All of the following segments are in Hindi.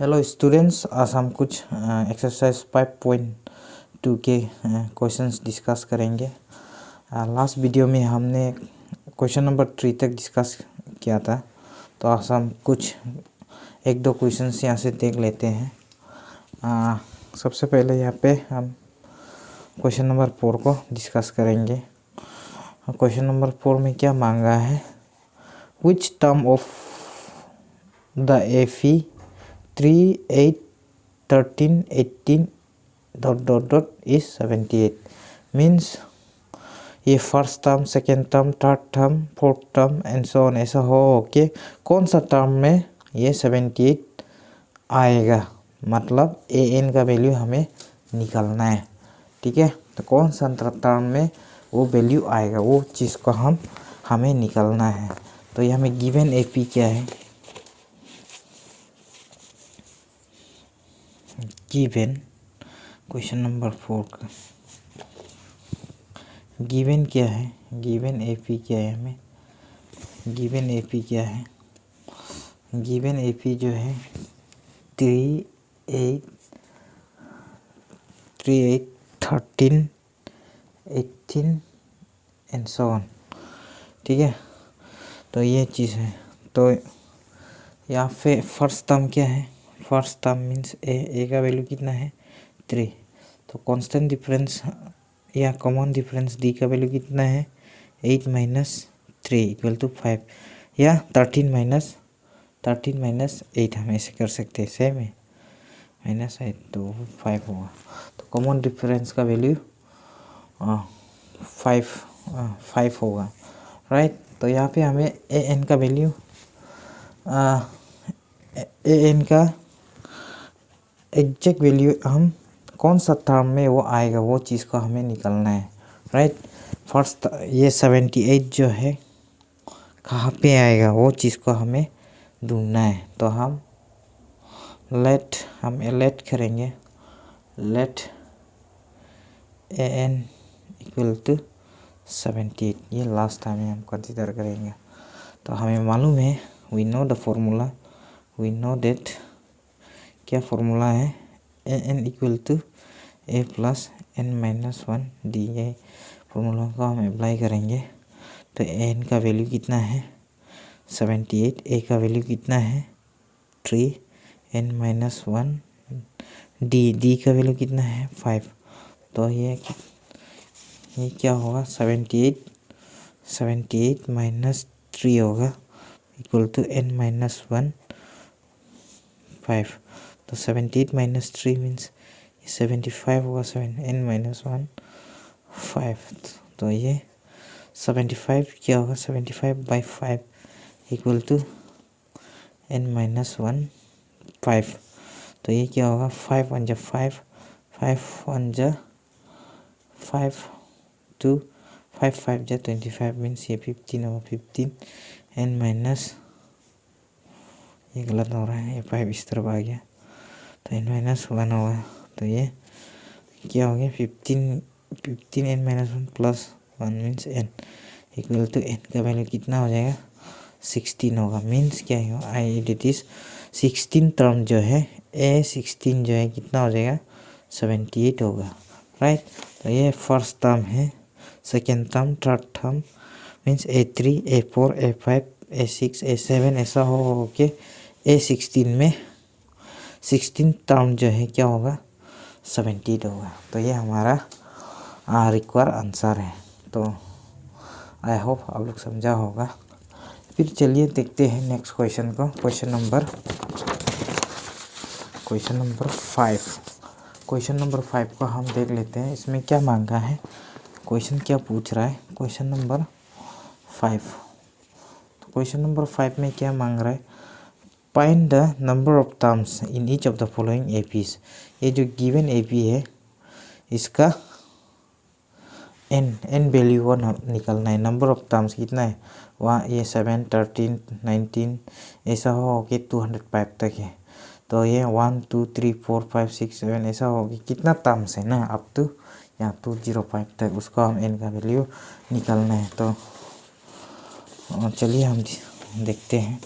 हेलो स्टूडेंट्स, आज हम कुछ एक्सरसाइज 5.2 के क्वेश्चंस डिस्कस करेंगे। लास्ट वीडियो में हमने क्वेश्चन नंबर 3 तक डिस्कस किया था, तो आज हम कुछ एक दो क्वेश्चंस यहाँ से देख लेते हैं। सबसे पहले यहाँ पे हम क्वेश्चन नंबर 4 को डिस्कस करेंगे। क्वेश्चन नंबर 4 में क्या मांगा है? Which term of the AP 3, 8, 13, 18 dot is 78 means ये first term, second term, third term, fourth term and so on ऐसा हो के कौन सा टर्म में ये 78 आएगा, मतलब ए एन का वैल्यू हमें निकालना है। ठीक है, तो कौन सा टर्म में वो वैल्यू आएगा, वो चीज़ को हमें निकालना है। तो ये हमें गिवन ए पी क्या है? गिवन क्वेश्चन नंबर 4 का गिवन क्या है? गिवन एपी क्या है? हमें गिवन एपी क्या है? गिवन एपी जो है 3, 8, 13, 18 एंड सो ऑन। ठीक है, तो ये चीज़ है। तो यहाँ पे फर्स्ट टर्म क्या है? फर्स्ट टर्म मीन्स ए का वैल्यू कितना है? 3। तो कांस्टेंट डिफरेंस या कॉमन डिफरेंस डी का वैल्यू कितना है? 8 माइनस 3 इक्वल टू 5 या 13 माइनस 8 हम ऐसे कर सकते हैं। सेम है, माइनस 8 तो 5 होगा। तो कॉमन डिफरेंस का वैल्यू 5 होगा, राइट। तो यहाँ पे हमें ए एन का वैल्यू ए एन का एग्जैक्ट वैल्यू हम कौन सा टर्म में वो आएगा, वो चीज़ को हमें निकालना है, राइट। फर्स्ट ये 78 जो है कहाँ पे आएगा, वो चीज़ को हमें ढूंढना है। तो हम लेट करेंगे, let a N equal to 78। ये लास्ट टाइम हम कंसिडर करेंगे। तो हमें मालूम है, we know the formula, we know that क्या फॉर्मूला है? A N equal to A plus N minus 1 D. ये फॉर्मूला को हम अप्लाई करेंगे। तो ए एन का वैल्यू कितना है? 78। ए का वैल्यू कितना है? 3 एन माइनस 1 डी का वैल्यू कितना है? 5। तो ये क्या होगा? 78 माइनस 3 होगा इक्वल टू एन माइनस 1 5। तो 78 माइनस 3 मीन्स 75 होगा। 7 एन माइनस 1 5। तो ये 75 क्या होगा? 75/5 इक्वल टू एन माइनस 1 5। तो ये क्या होगा? 5 1 जा 5, 5 1 जा 5 2, 5 5 जा 25 मीन्स ये 15 होगा। 15 एन माइनस, ये गलत हो रहा है, ये 5 इस तरफ आ गया, तो एन माइनस 1 होगा। तो ये क्या हो गया? 15 n minus 1 plus 1 means n equal to n का वैल्यू कितना हो जाएगा? 16 होगा। मीन्स क्या है? आई डिट इज 16 टर्म जो है, ए 16 जो है कितना हो जाएगा? 78 होगा, राइट। तो ये फर्स्ट टर्म है, second term, third term means A3, A4, A5, A6, A7 ऐसा हो के A16 में 16 टर्म जो है क्या होगा? 78 होगा। तो ये हमारा रिक्वायर आंसर है। तो आई होप आप लोग समझा होगा। फिर चलिए देखते हैं नेक्स्ट क्वेश्चन को। Question number 5। क्वेश्चन नंबर 5 को हम देख लेते हैं। इसमें क्या मांगा है, क्वेश्चन क्या पूछ रहा है? Question number 5। तो क्वेश्चन नंबर 5 में क्या मांग रहा है? Find the number of terms in each of the following APs. ये जो गिवन एपी है इसका एन वैल्यू को निकलना है। नंबर ऑफ टर्म्स कितना है? वहाँ ये 7, 13, 19 ऐसा हो कि 205 तक है। तो ये 1 2 3 4 5 6 7 ऐसा हो कि कितना टर्म्स है ना, अप टू यहाँ 205 तक, उसको हम एन का वैल्यू निकालना है। तो चलिए हम देखते हैं।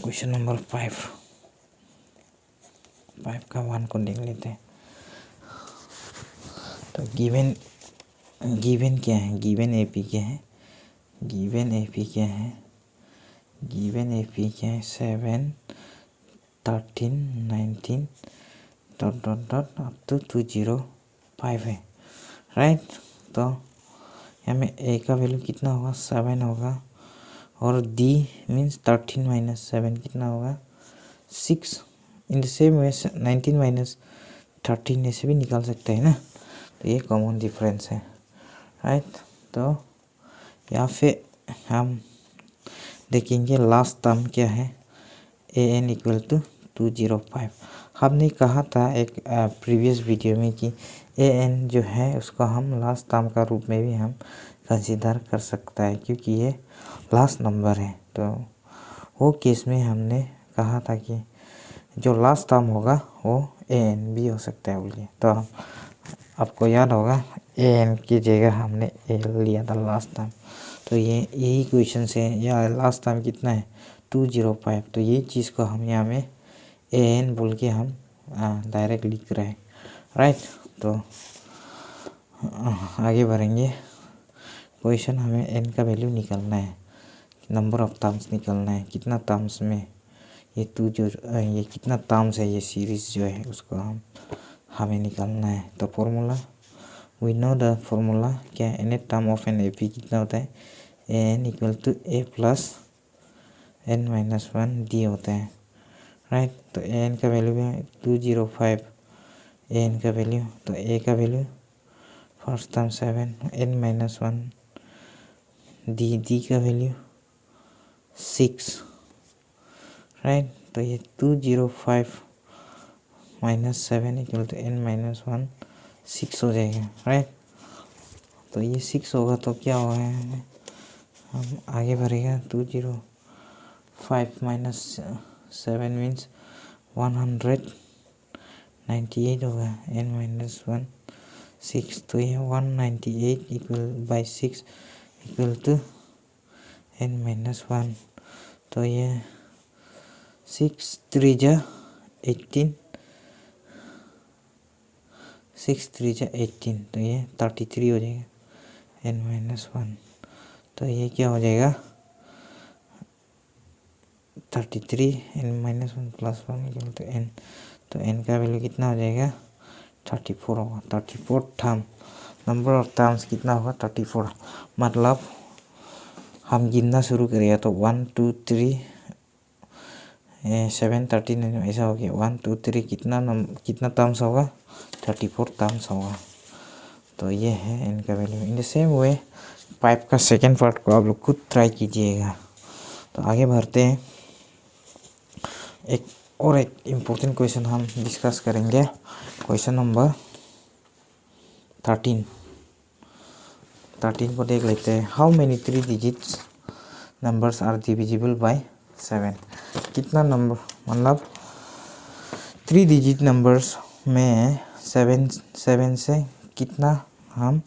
क्वेश्चन नंबर 5 का 1 को देख लेते हैं। तो गिवन क्या है, गिवन एपी क्या है, गिवन एपी क्या है, गिवन एपी क्या है 7 13 19 dot dot dot up to 205 है, राइट। तो हमें ए का वैल्यू कितना होगा 7 होगा, और डी मीन्स 13 माइनस 7 कितना होगा 6। In the same way 19 minus 13 ऐसे भी निकाल सकते हैं ना, तो ये कॉमन डिफरेंस है, राइट। तो यहाँ पे हम देखेंगे लास्ट टर्म क्या है, ए एन इक्वल टू 205। हमने कहा था एक प्रीवियस वीडियो में कि ए एन जो है उसको हम लास्ट टर्म का रूप में भी हम कंसीडर कर सकता है, क्योंकि ये लास्ट नंबर है। तो वो केस में हमने कहा था कि जो लास्ट टर्म होगा वो ए एन भी हो सकता है बोलिए। तो हम आपको याद होगा ए एन की जगह हमने ए लिया था लास्ट टाइम। तो ये यही क्वेश्चन से या लास्ट टाइम कितना है 205। तो ये चीज़ को हम यहाँ में ए एन बोल के हम डायरेक्ट लिख रहे हैं, राइट। तो आगे बढ़ेंगे। क्वेश्चन हमें एन का वैल्यू निकालना है, नंबर ऑफ टर्म्स निकालना है, कितना टर्म्स में ये ये कितना टर्म्स है ये सीरीज़ जो है उसको हमें निकालना है। तो formula we know the formula क्या है, N term of an A P कितना होता है, A N equal to A plus N minus 1 D होता है, राइट। तो ए एन का वैल्यू है 205, ए एन का वैल्यू, तो ए का value first term 7 n minus 1 d का वैल्यू 6, राइट। तो ये 205 minus 7 equal to n minus 1 6 हो जाएगा, राइट। तो ये 6 होगा तो क्या होगा, हम आगे बढ़ेगा 205 माइनस 7 मीन्स 198 होगा, एन माइनस 1 6। तो ये 198 equal by 6 equal to n minus 1। तो ये 6 3 जा 18, 6 3 जा 18, तो ये 33 हो जाएगा एन माइनस 1। तो ये क्या हो जाएगा 33 n minus 1 plus 1 equal to n. तो एन का वैल्यू कितना हो जाएगा 34 होगा, 34 टर्म। नंबर ऑफ टर्म्स कितना होगा 34। मतलब हम गिनना शुरू करेंगे तो 1 2 3 7 13 ऐसा हो गया, 1 2 3 कितना टर्म्स होगा 34 टर्म्स होगा। तो ये है एन का value. In the same way pipe का सेकेंड पार्ट को आप लोग खुद ट्राई कीजिएगा। तो आगे बढ़ते हैं, एक इम्पोर्टेंट क्वेश्चन हम डिस्कस करेंगे। क्वेश्चन नंबर 13 को देख लेते हैं। How many 3 digits numbers are divisible by 7। कितना नंबर, मतलब 3 डिजिट नंबर्स में 7 से कितना हम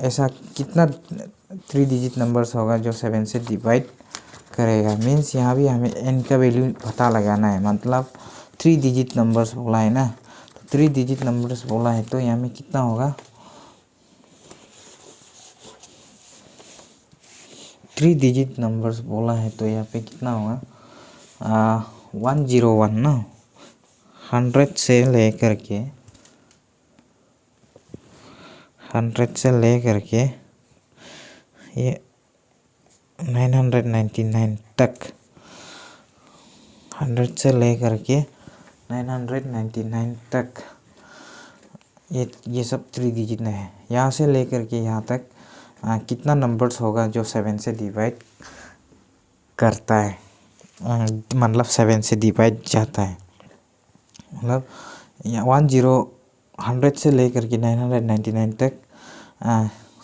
ऐसा कितना 3 डिजिट नंबर्स होगा जो 7 से डिवाइड करेगा। मीन्स यहाँ भी हमें एन का वैल्यू पता लगाना है। मतलब 3 डिजिट नंबर्स बोला है ना, तो 3 डिजिट नंबर्स बोला है तो यहाँ में कितना होगा 3 डिजिट नंबर्स बोला है तो यहाँ पे कितना होगा 101 ना, 100 से लेकर के ये 999 तक, 100 से लेकर के 999 तक ये सब 3 डिजिट है। यहाँ से लेकर के यहाँ तक कितना नंबर्स होगा जो 7 से डिवाइड करता है, मतलब 7 से डिवाइड जाता है। मतलब 100 से लेकर के 999 तक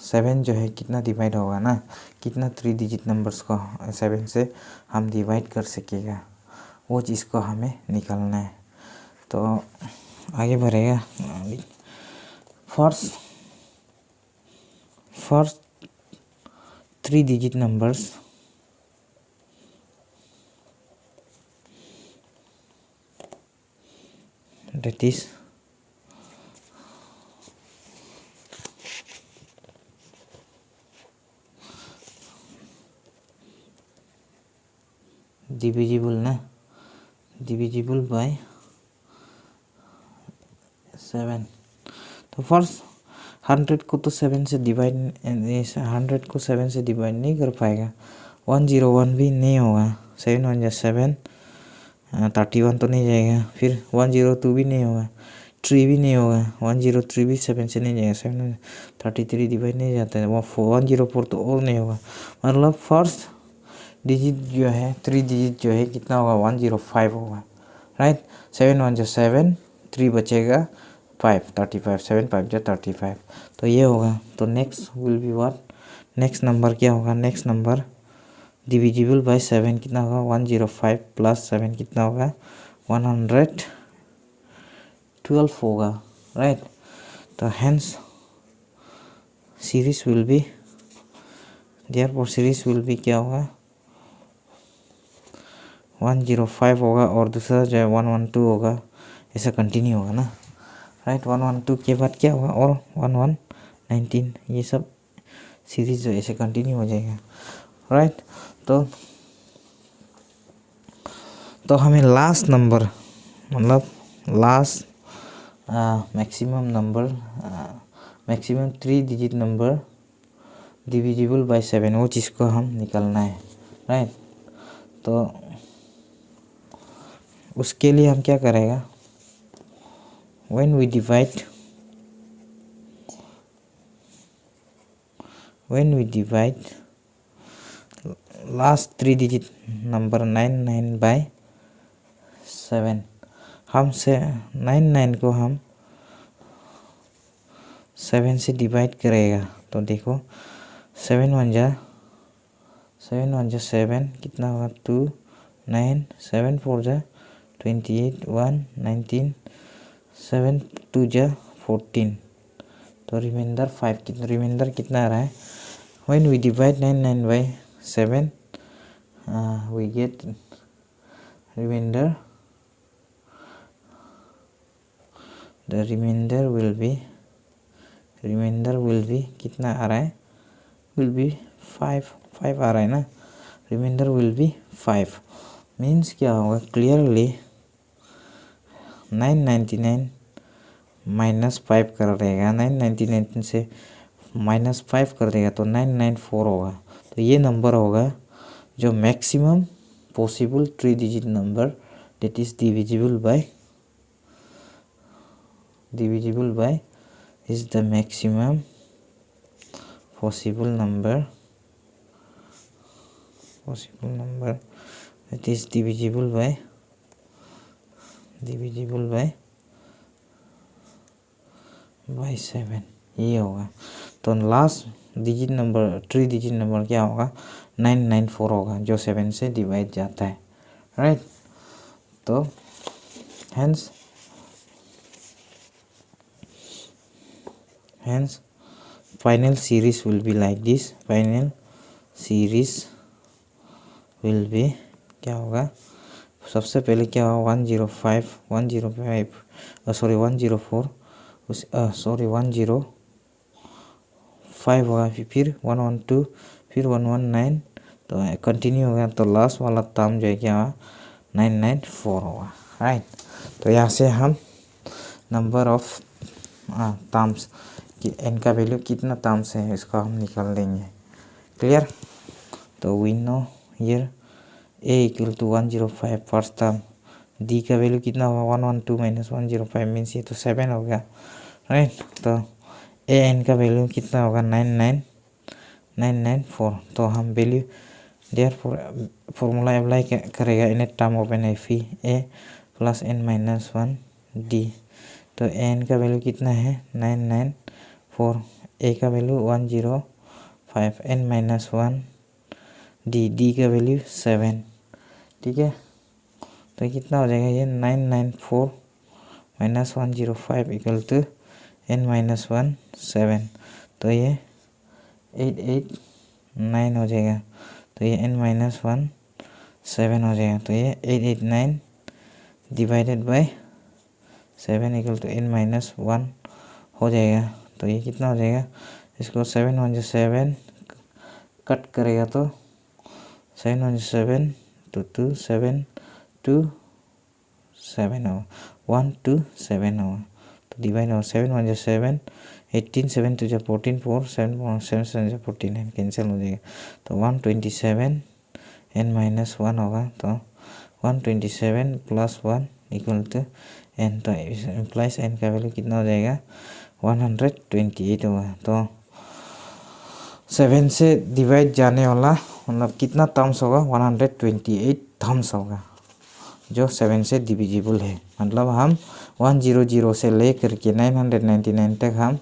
7 जो है कितना डिवाइड होगा ना, कितना 3 डिजिट नंबर्स को 7 से हम डिवाइड कर सकेगा, वो चीज़ को हमें निकालना है। तो आगे बढ़ेगा। First 3 digit numbers that is divisible by 7। तो फर्स्ट 100 को तो 7 से डिवाइड 100 को 7 से डिवाइड नहीं कर पाएगा। 101 भी नहीं होगा। 7 1 7 31 तो नहीं जाएगा। फिर 102 भी नहीं होगा, 3 भी नहीं होगा, 103 भी 7 से नहीं जाएगा। 7 33 डिवाइड नहीं जाता है। 104 तो और नहीं होगा। मतलब फर्स्ट डिजिट जो है 3 डिजिट जो है कितना होगा 105 होगा, राइट। 7 1 7, 3 बचेगा 5, 35, 7 5 35। तो ये होगा। तो next will be what, next number क्या होगा, नेक्स्ट नंबर डिविजिबल बाय 7 कितना होगा 105 प्लस 7 कितना होगा 112 होगा, राइट। तो hence series will be therefore series will be क्या होगा 105 होगा और दूसरा जो है 112 होगा। ऐसा कंटिन्यू होगा ना, राइट। 112 के बाद क्या होगा और 1119, ये सब सीरीज जो ऐसे कंटिन्यू हो जाएगा, राइट। तो हमें लास्ट नंबर मतलब last maximum number maximum 3 digit number divisible by 7 वो चीज़ को हम निकालना है, राइट। तो उसके लिए हम क्या करेगा, when we divide last 3 digit number 99 by 7, हम से 99 को हम 7 से डिवाइड करेगा। तो देखो 7 1 7 कितना होगा 2 9 7 4 28 1 19 7 2 14। तो रिमाइंडर 5 कितना, रिमाइंडर कितना आ रहा है when we divide 99 by 7 we get remainder, the remainder will be कितना आ रहा है will be 5 आ रहा है ना। remainder will be 5 मीन्स क्या होगा क्लियरली 999 माइनस 5 कर देगा, 999 से माइनस 5 कर देगा तो 994 होगा। तो ये नंबर होगा जो maximum possible 3 digit number that is divisible by is the maximum possible number that is divisible by 7, ये होगा। तो last digit number 3 digit number क्या होगा 994 होगा जो 7 से डिवाइड जाता है, राइट। तो hence final series will be like this. Final series will be क्या होगा, सबसे पहले क्या होगा 104 105 होगा, फिर 112, फिर 119, तो कंटिन्यू होगा। तो लास्ट वाला टर्म जो है क्या होगा 994 होगा, राइट। तो यहाँ से हम नंबर ऑफ टर्म्स कि n का वैल्यू कितना टर्म्स है इसका हम निकाल देंगे, क्लियर। तो we know here a equal to 105 first term, d का वैल्यू कितना होगा 112 माइनस 105 मीन्स ये तो 7 हो गया, राइट। तो a n का वैल्यू कितना होगा 994। तो हम वैल्यू देयर फॉर्मूला अप्लाई करेगा in A term of N एफ a plus n minus 1 d। तो n का वैल्यू कितना है 994, a का वैल्यू 105, n माइनस 1 d का वैल्यू 7, ठीक है। तो कितना हो जाएगा ये 994 minus 105 equal to n minus 1 7। तो ये 889 हो जाएगा। तो ये n माइनस 1 7 हो जाएगा। तो ये 889 divided by 7 equal to n-1 हो जाएगा। तो ये कितना हो जाएगा, इसको 7 1 7 कट करेगा तो 7 1 7 2 2 7 2 7 होगा, 1 2 7 होगा। तो डिवाइड होगा 7 1 7 18 7 2 14 4 7 7 7 49 कैंसिल हो जाएगा। तो 127 n-1 होगा। तो 127 प्लस 1 इक्वल टू n, तो इम्प्लाइज n का वैल्यू कितना हो जाएगा, 128 होगा। तो 7 से डिवाइड जाने वाला मतलब कितना टर्म्स होगा, 128 टर्म्स होगा जो 7 से डिविजिबल है। मतलब हम 100 से ले करके 999 तक हम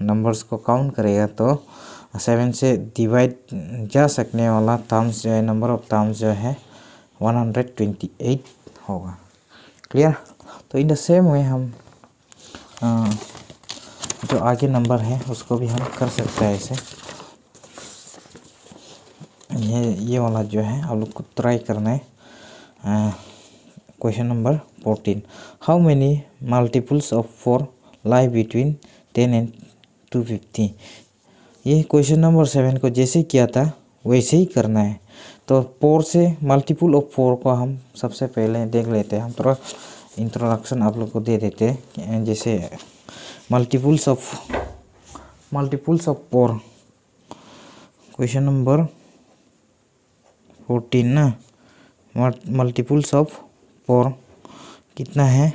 नंबर्स को काउंट करेगा तो 7 से डिवाइड जा सकने वाला टर्म्स जो है, नंबर ऑफ टर्म्स जो है 128 होगा। क्लियर। तो इन द सेम वे हम जो आगे नंबर है उसको भी हम कर सकते हैं ऐसे। ये वाला जो है आप लोग को ट्राई करना है। Question number 14, how many multiples of 4 lie between 10 and 250। ये क्वेश्चन नंबर 7 को जैसे किया था वैसे ही करना है। तो 4 से मल्टीपल ऑफ 4 को हम सबसे पहले देख लेते हैं। हम थोड़ा इंट्रोडक्शन आप लोग को दे देते हैं। जैसे मल्टीपल्स ऑफ 4, क्वेश्चन नंबर 14 ना, मल्टीपल्स ऑफ 4 कितना है,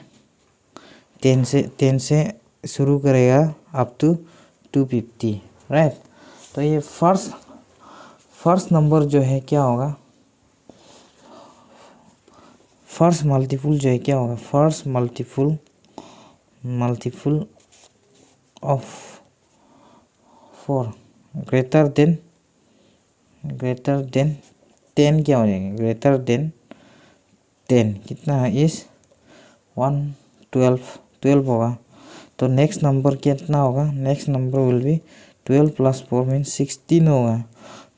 10 से शुरू करेगा अप टू 250, राइट। तो ये फर्स्ट नंबर जो है क्या होगा, फर्स्ट मल्टीपल जो है क्या होगा, first multiple of 4 greater than 10 क्या हो जाएगा, ग्रेटर देन 10 कितना है, इस 12 होगा। तो नेक्स्ट नंबर कितना होगा, next number will be 12 plus 4 mean 16 होगा।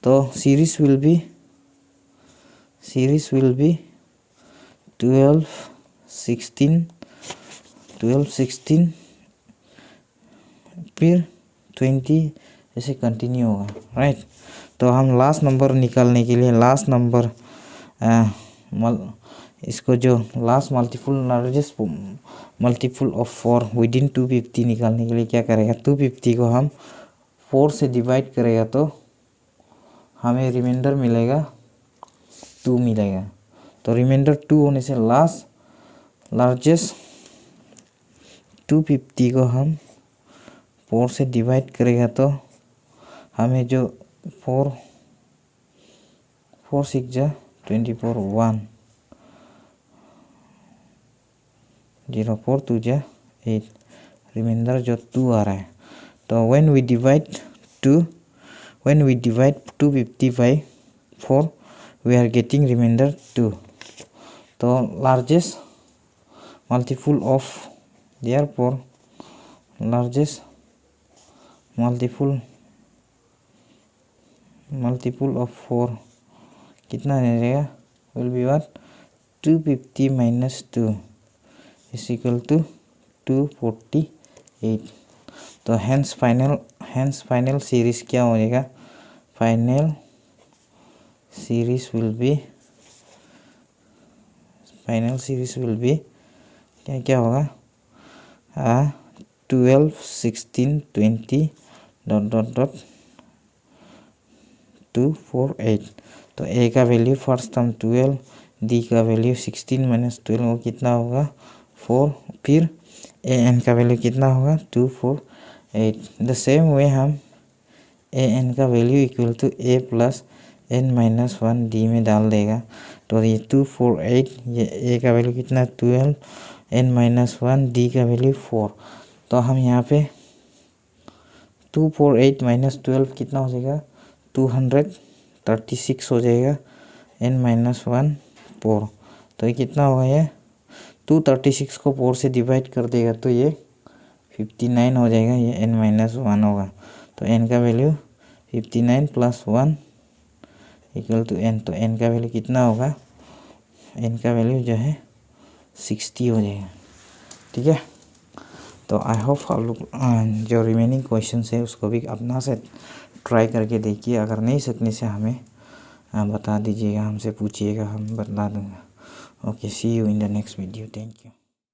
तो सीरीज विल बी 12 16 फिर 20 ऐसे कंटिन्यू होगा, राइट। तो हम लास्ट नंबर निकालने के लिए लास्ट नंबर इसको जो last multiple largest multiple of 4 within 250 निकालने के लिए क्या करेगा, 250 को हम 4 से डिवाइड करेगा तो हमें रिमाइंडर मिलेगा 2 मिलेगा। तो रिमाइंडर 2 होने से लार्जेस्ट 250 को हम 4 से डिवाइड करेगा तो हमें जो 4 6 जा 24 1 0 4 2 जा 8 रिमाइंडर जो 2 आ रहा है। तो when we divide 250 by 4 we are getting remainder 2। तो largest multiple of, therefore largest multiple of 4 कितना रहेगा, will be what, 250 minus 2 is equal to 248। तो hence final series क्या हो जाएगा, फाइनल सीरीज विल बी क्या होगा, 12 16 20 ... 248। तो ए का वैल्यू फर्स्ट टर्म 12, डी का वैल्यू 16 माइनस 12 वो कितना होगा 4, फिर ए एन का वैल्यू कितना होगा 248। द सेम वे हम ए एन का value equal to A plus n-1 d में डाल देगा। तो ये 248, ये ए का वैल्यू कितना 12, n-1 डी का वैल्यू 4। तो हम यहाँ पे 248 माइनस 12 कितना हो जाएगा 236 हो जाएगा, n-1 4। तो ये कितना होगा, ये 236 को 4 से डिवाइड कर देगा तो ये 59 हो जाएगा, ये n-1 होगा। तो n का value 59 plus 1 equal to n। तो n का वैल्यू कितना होगा, n का वैल्यू जो है 60 हो जाएगा। ठीक है। तो आई होप आप लोग जो रिमेनिंग क्वेश्चन है उसको भी अपना से ट्राई करके देखिए, अगर नहीं सकने से हमें बता दीजिएगा, हमसे पूछिएगा, हम बता दूँगा। Okay, see you in the next video. Thank you.